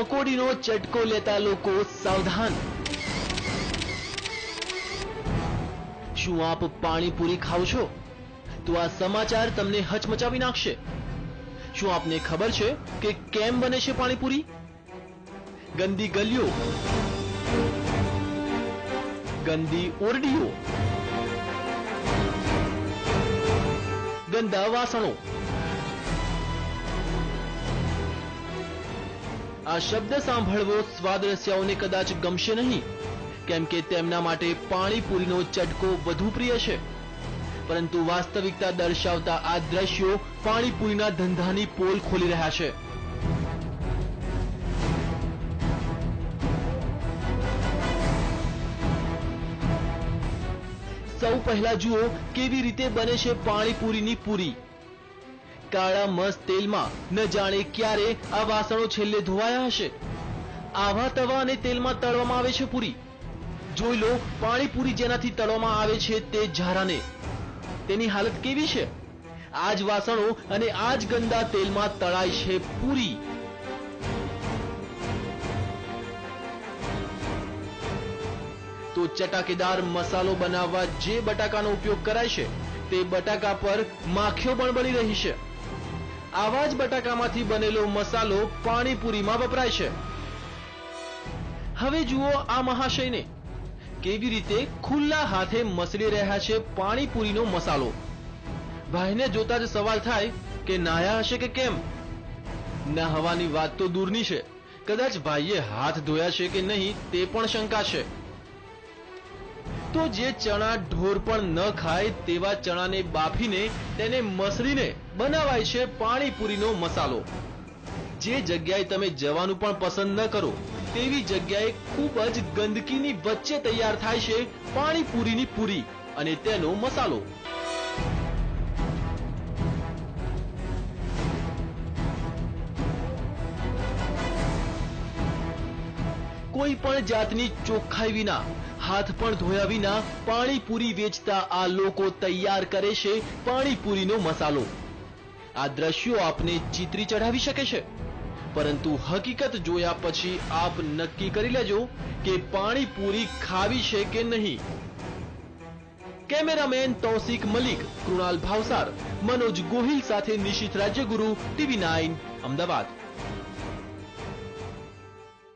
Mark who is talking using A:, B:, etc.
A: પકોડીનો ચટકો લેતા લોકો સાવધાન। શું આપ પાણીપુરી ખાવ છો? તો આ સમાચાર તમને હચમચાવી નાખશે। શું આપને ખબર છે કે કેમ બને છે પાણીપુરી? ગંદી ગલીઓ, ગંદી ઓરડીઓ, ગંદા વાસણો। આ શબ્દ સાંભળવો સ્વાદ રસિયાઓને કદાચ ગમશે નહીં, કેમ કે તેમના માટે પાણીપુરીનો ચટકો વધુ પ્રિય છે। પરંતુ વાસ્તવિકતા દર્શાવતા આ દ્રશ્યો પાણીપુરીના ધંધાની પોલ ખોલી રહ્યા છે। સૌ પહેલા જુઓ કેવી રીતે બને છે પાણીપુરીની પૂરી। કાળા મસ્ત તેલમાં ન જાણે ક્યારે આ વાસણો છેલ્લે ધોવાયા હશે। આવા તવા અને તેલમાં તળવામાં આવે છે પૂરી। જોઈ લો પાણીપુરી જેનાથી તળવામાં આવે છે તે ઝારાને, તેની હાલત કેવી છે। આ જ વાસણો અને આ જ ગંદા તેલમાં તળાય છે પૂરી। તો ચટાકેદાર મસાલો બનાવવા જે બટાકાનો ઉપયોગ કરાય છે તે બટાકા પર માખીઓ પણ બની રહી છે। આવા જ બટાકામાંથી બનેલો મસાલો પાણીપુરીમાં વપરાય છે। હવે જુઓ આ મહાશયને કેવી રીતે ખુલ્લા હાથે મસળી રહ્યા છે પાણીપુરીનો મસાલો। ભાઈને જોતા જ સવાલ થાય કે નાયા હશે કે કેમ? નહાવાની વાત તો દૂરની છે, કદાચ ભાઈએ હાથ ધોયા છે કે નહીં તે પણ શંકા છે। તો જે ચણા ઢોર પણ ન ખાય તેવા ચણાને બાફીને તેને મસળીને બનાવાય છે પાણીપુરીનો મસાલો। જે જગ્યાએ તમે જવાનું પણ પસંદ ન કરો તેવી જગ્યાએ ખૂબ જ ગંદકીની વચ્ચે તૈયાર થાય છે પાણીપુરીની પૂરી અને તેનો મસાલો। કોઈ પણ જાતની ચોખ્ખાઈ વિના, હાથ પણ ધોયા વિના પાણીપુરી વેચતા આ લોકો તૈયાર કરે છે પાણીપુરીનો મસાલો। આ દ્રશ્યો આપને ચીતરી ચઢાવી શકે છે, પરંતુ હકીકત જોયા પછી આપ નક્કી કરી લેજો કે પાણીપુરી ખાવી છે કે નહીં। કેમેરામેન તૌસિક મલિક, કૃણાલ ભાવસાર, મનોજ ગોહિલ સાથે નિશિત રાજ્યગુરુ, TV9 અમદાવાદ।